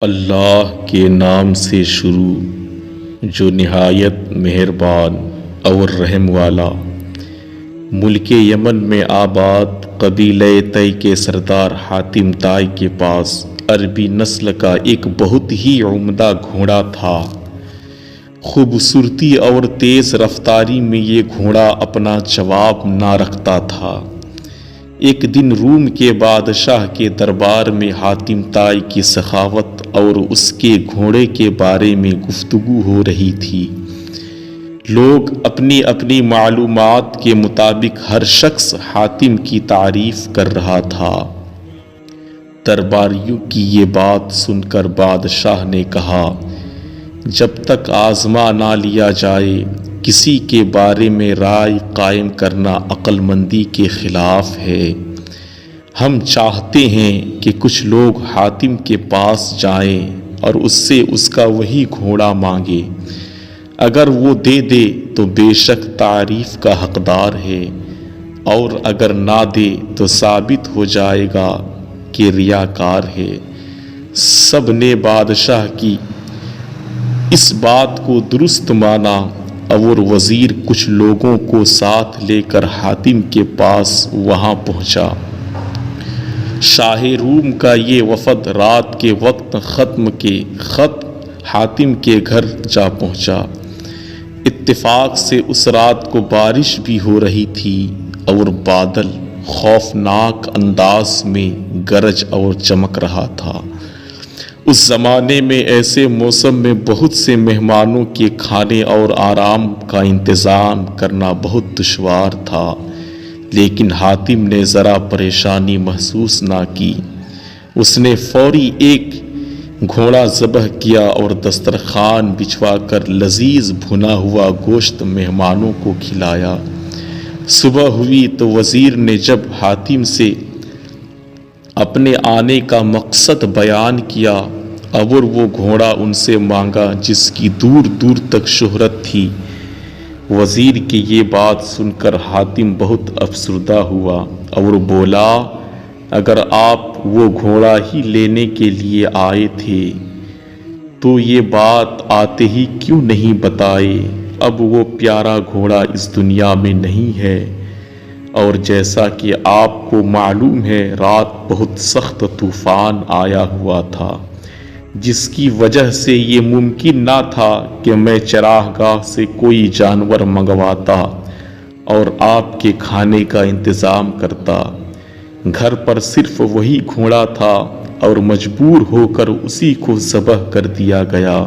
اللہ کے نام سے شروع جو نہایت مہربان اور رحم والا۔ ملک یمن میں آباد قبیلہ طی کے سردار حاتم طائی کے پاس عربی نسل کا ایک بہت ہی عمدہ گھوڑا تھا۔ خوبصورتی اور تیز رفتاری میں یہ گھوڑا اپنا جواب نہ رکھتا تھا۔ ایک دن روم کے بادشاہ کے دربار میں حاتم طائی کی سخاوت اور اس کے گھوڑے کے بارے میں گفتگو ہو رہی تھی۔ لوگ اپنی اپنی معلومات کے مطابق ہر شخص حاتم کی تعریف کر رہا تھا۔ درباریوں کی یہ بات سن کر بادشاہ نے کہا، جب تک آزما نہ لیا جائے کسی کے بارے میں رائے قائم کرنا عقل مندی کے خلاف ہے۔ ہم چاہتے ہیں کہ کچھ لوگ حاتم کے پاس جائیں اور اس سے اس کا وہی گھوڑا مانگے۔ اگر وہ دے دے تو بے شک تعریف کا حقدار ہے، اور اگر نہ دے تو ثابت ہو جائے گا کہ ریاکار ہے۔ سب نے بادشاہ کی اس بات کو درست مانا اور وزیر کچھ لوگوں کو ساتھ لے کر حاتم کے پاس وہاں پہنچا۔ شاہ روم کا یہ وفد رات کے وقت خط حاتم کے گھر جا پہنچا۔ اتفاق سے اس رات کو بارش بھی ہو رہی تھی اور بادل خوفناک انداز میں گرج اور چمک رہا تھا۔ اس زمانے میں ایسے موسم میں بہت سے مہمانوں کے کھانے اور آرام کا انتظام کرنا بہت دشوار تھا، لیکن حاتم نے ذرا پریشانی محسوس نہ کی۔ اس نے فوری ایک گھوڑا ذبح کیا اور دسترخوان بچھوا کر لذیذ بھنا ہوا گوشت مہمانوں کو کھلایا۔ صبح ہوئی تو وزیر نے جب حاتم سے اپنے آنے کا مقصد بیان کیا اور وہ گھوڑا ان سے مانگا جس کی دور دور تک شہرت تھی۔ وزیر کی یہ بات سن کر حاتم بہت افسردہ ہوا اور بولا، اگر آپ وہ گھوڑا ہی لینے کے لیے آئے تھے تو یہ بات آتے ہی کیوں نہیں بتائے؟ اب وہ پیارا گھوڑا اس دنیا میں نہیں ہے، اور جیسا کہ آپ کو معلوم ہے رات بہت سخت طوفان آیا ہوا تھا، جس کی وجہ سے یہ ممکن نہ تھا کہ میں چراگاہ سے کوئی جانور منگواتا اور آپ کے کھانے کا انتظام کرتا۔ گھر پر صرف وہی گھوڑا تھا اور مجبور ہو کر اسی کو ذبح کر دیا گیا،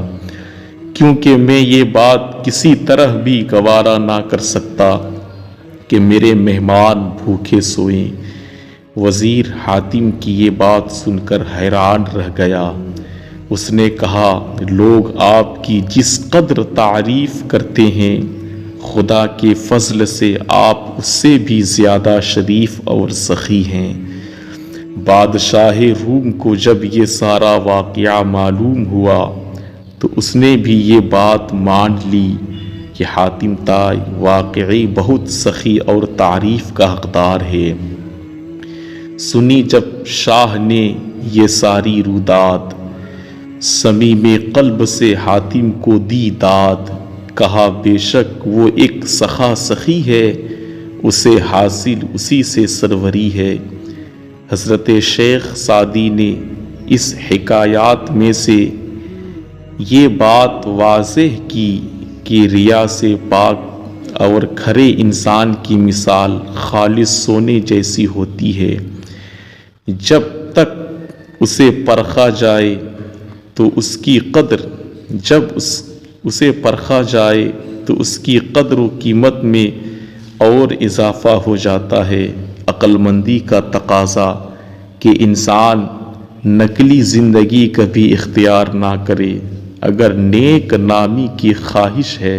کیونکہ میں یہ بات کسی طرح بھی گوارا نہ کر سکتا کہ میرے مہمان بھوکے سوئیں۔ وزیر حاتم کی یہ بات سن کر حیران رہ گیا۔ اس نے کہا، لوگ آپ کی جس قدر تعریف کرتے ہیں، خدا کے فضل سے آپ اس سے بھی زیادہ شریف اور سخی ہیں۔ بادشاہ روم کو جب یہ سارا واقعہ معلوم ہوا تو اس نے بھی یہ بات مان لی کہ حاتم طائی واقعی بہت سخی اور تعریف کا حقدار ہے۔ سنی جب شاہ نے یہ ساری روداد، صمیم قلب سے حاتم کو دی داد۔ کہا، بے شک وہ ایک سخا سخی ہے، اسے حاصل اسی سے سروری ہے۔ حضرت شیخ سعدی نے اس حکایات میں سے یہ بات واضح کی کہ ریا سے پاک اور کھرے انسان کی مثال خالص سونے جیسی ہوتی ہے۔ جب تک اسے پرکھا جائے تو اس کی قدر و قیمت میں اور اضافہ ہو جاتا ہے۔ عقل مندی کا تقاضا کہ انسان نقلی زندگی کبھی اختیار نہ کرے۔ اگر نیک نامی کی خواہش ہے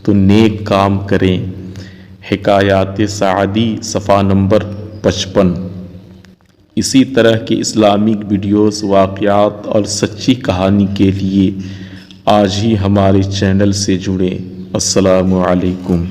تو نیک کام کریں۔ حکایات سعدی صفحہ نمبر 55۔ اسی طرح کے اسلامک ویڈیوز، واقعات اور سچی کہانی کے لیے آج ہی ہمارے چینل سے جڑیں۔ السلام علیکم۔